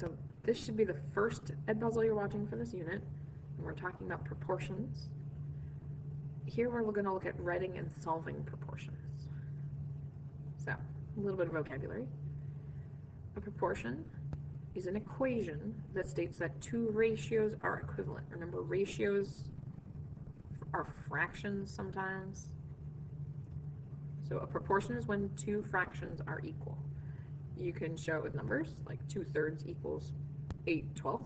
So this should be the first Edpuzzle you're watching for this unit, and we're talking about proportions. Here we're going to look at writing and solving proportions. So, a little bit of vocabulary. A proportion is an equation that states that two ratios are equivalent. Remember, ratios are fractions sometimes. So a proportion is when two fractions are equal. You can show it with numbers, like 2/3 equals 8/12.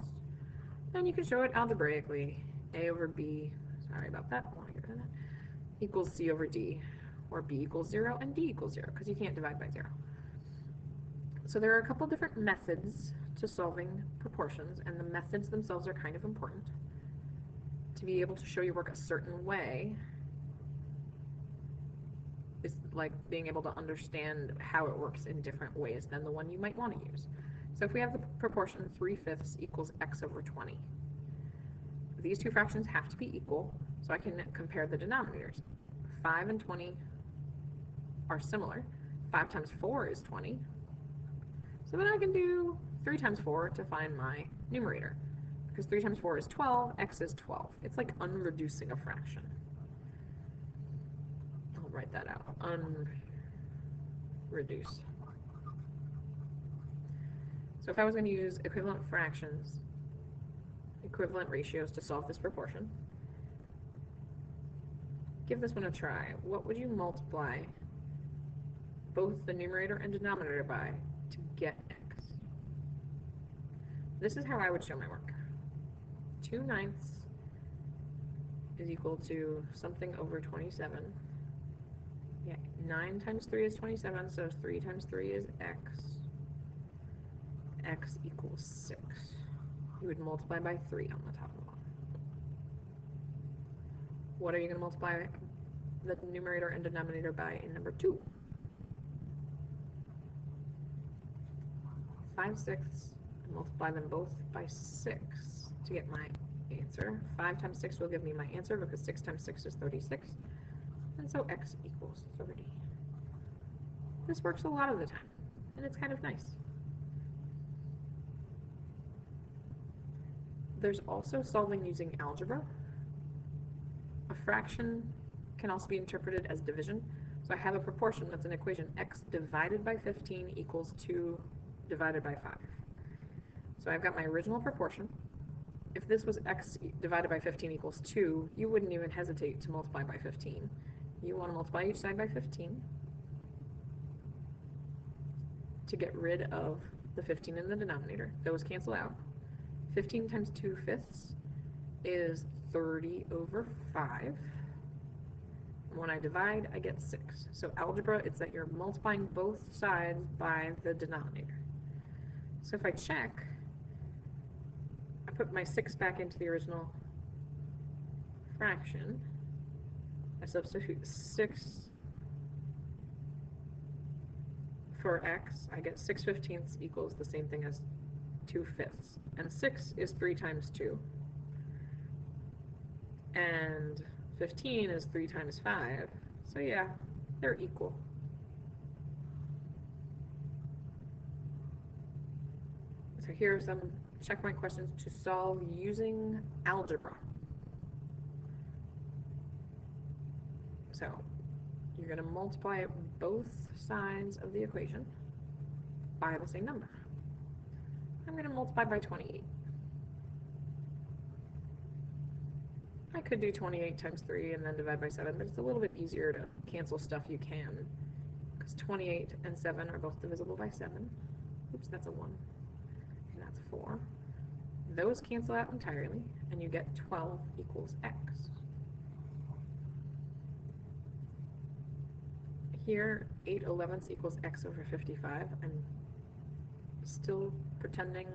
And you can show it algebraically. A over B, sorry about that, I want to get rid of that, equals C over D, or B equals 0 and D equals 0, because you can't divide by 0. So there are a couple different methods to solving proportions, and the methods themselves are kind of important. To be able to show your work a certain way is like being able to understand how it works in different ways than the one you might want to use. So if we have the proportion 3/5 equals x over 20, these two fractions have to be equal, so I can compare the denominators. 5 and 20 are similar. 5 times 4 is 20. So then I can do 3 times 4 to find my numerator. Because 3 times 4 is 12, x is 12. It's like unreducing a fraction. I'll write that out. Unreduce. So if I was going to use equivalent fractions, equivalent ratios to solve this proportion, give this one a try. What would you multiply both the numerator and denominator by to get x? This is how I would show my work. 2/9 is equal to something over 27. Yeah, 9 times 3 is 27, so 3 times 3 is x. X equals 6. You would multiply by 3 on the top of the line. What are you going to multiply the numerator and denominator by in number 2? 5/6. Multiply them both by 6 to get my answer. 5 times 6 will give me my answer because 6 times 6 is 36. And so x equals 30. This works a lot of the time, and it's kind of nice. There's also solving using algebra. A fraction can also be interpreted as division. So I have a proportion that's an equation, x divided by 15 equals 2 divided by 5. So I've got my original proportion. If this was x divided by 15 equals 2, you wouldn't even hesitate to multiply by 15. You want to multiply each side by 15 to get rid of the 15 in the denominator. Those cancel out. 15 times 2/5 is 30 over 5. And when I divide, I get 6. So algebra, it's that you're multiplying both sides by the denominator. So if I check, I put my 6 back into the original fraction. I substitute 6 for x. I get 6/15 equals the same thing as 2/5. And 6 is 3 times 2. And 15 is 3 times 5. So yeah, they're equal. So here are some checkpoint questions to solve using algebra. So you're going to multiply both sides of the equation by the same number. I'm going to multiply by 28. I could do 28 times 3 and then divide by 7, but it's a little bit easier to cancel stuff you can, because 28 and 7 are both divisible by 7. Oops, that's a 1. And that's 4. Those cancel out entirely, and you get 12 equals x. Here, 8/11 equals x over 55. I'm still pretending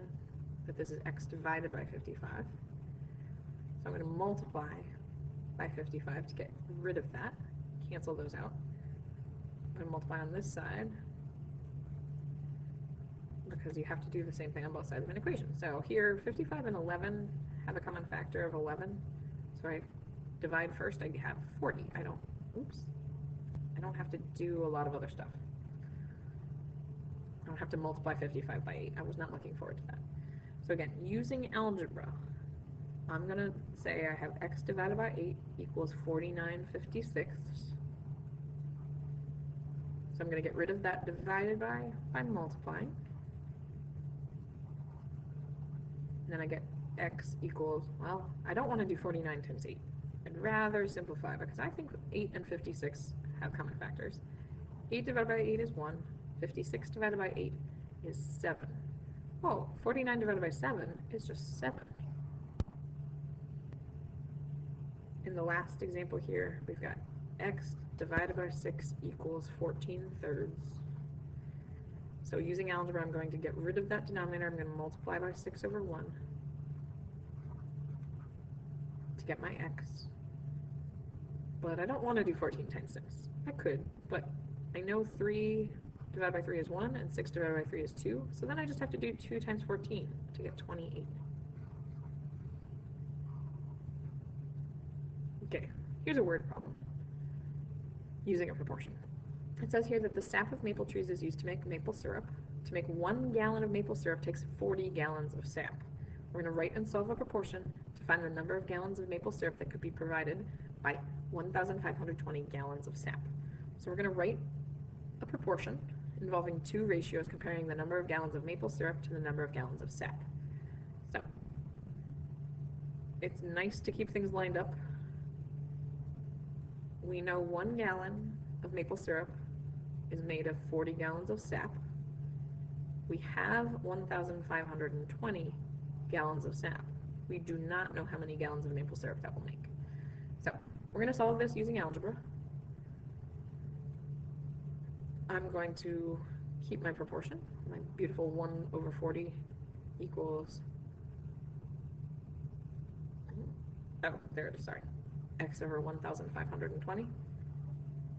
that this is x divided by 55. So I'm going to multiply by 55 to get rid of that. Cancel those out. I'm going to multiply on this side because you have to do the same thing on both sides of an equation. So here, 55 and 11 have a common factor of 11. So I divide first, I have 40. I don't have to do a lot of other stuff. I don't have to multiply 55 by 8. I was not looking forward to that. So again, using algebra, I'm going to say I have x divided by 8 equals 49/56. So I'm going to get rid of that divided by multiplying. And then I get x equals, well, I don't want to do 49 times 8. I'd rather simplify because I think 8 and 56 have common factors. 8 divided by 8 is 1. 56 divided by 8 is 7. Oh, 49 divided by 7 is just 7. In the last example here, we've got x divided by 6 equals 14/3. So using algebra, I'm going to get rid of that denominator. I'm going to multiply by 6 over 1 to get my x. But I don't want to do 14 times 6. I could, but I know 3 divided by 3 is 1, and 6 divided by 3 is 2. So then I just have to do 2 times 14 to get 28. Okay, here's a word problem using a proportion. It says here that the sap of maple trees is used to make maple syrup. To make 1 gallon of maple syrup takes 40 gallons of sap. We're going to write and solve a proportion to find the number of gallons of maple syrup that could be provided by 1,520 gallons of sap. So we're going to write a proportion involving two ratios comparing the number of gallons of maple syrup to the number of gallons of sap. So it's nice to keep things lined up. We know 1 gallon of maple syrup is made of 40 gallons of sap. We have 1,520 gallons of sap. We do not know how many gallons of maple syrup that will make. So we're going to solve this using algebra. I'm going to keep my proportion. My beautiful 1 over 40 equals, oh, there it is, sorry, x over 1,520.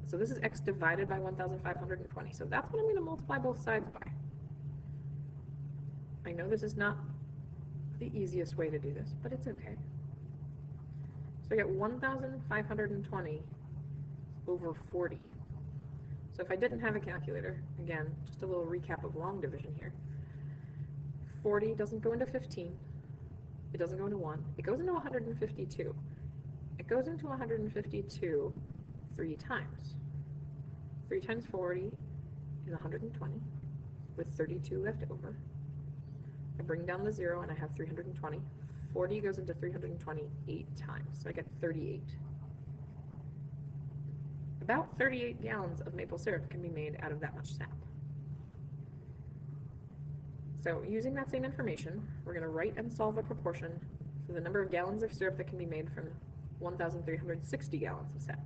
So this is x divided by 1,520. So that's what I'm going to multiply both sides by. I know this is not the easiest way to do this, but it's okay. So I get 1,520 over 40. So if I didn't have a calculator, again, just a little recap of long division here. 40 doesn't go into 15. It doesn't go into 1. It goes into 152. It goes into 152 3 times. 3 times 40 is 120, with 32 left over. I bring down the 0 and I have 320. 40 goes into 320 8 times, so I get 38. About 38 gallons of maple syrup can be made out of that much sap. So using that same information, we're going to write and solve a proportion for the number of gallons of syrup that can be made from 1,360 gallons of sap.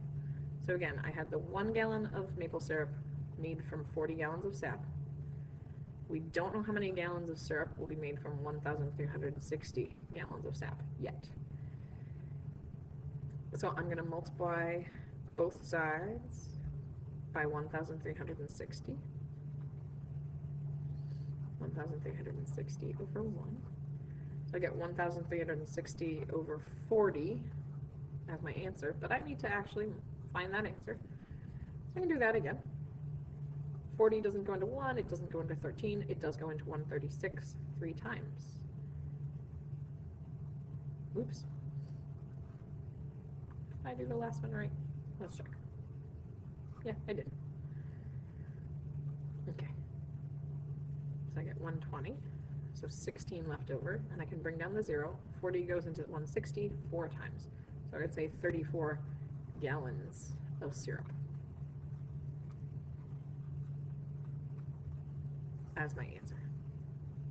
So again, I had the 1 gallon of maple syrup made from 40 gallons of sap. We don't know how many gallons of syrup will be made from 1,360 gallons of sap yet. So I'm going to multiply both sides by 1,360. 1,360 over 1. So I get 1,360 over 40 as my answer, but I need to actually find that answer. So I can do that again. 40 doesn't go into 1, it doesn't go into 13, it does go into 136 3 times. Oops. Did I do the last one right? Let's check. Yeah, I did. Okay. So I get 120, so 16 left over, and I can bring down the 0. 40 goes into 160 4 times. So I'd say 34 gallons of syrup as my answer.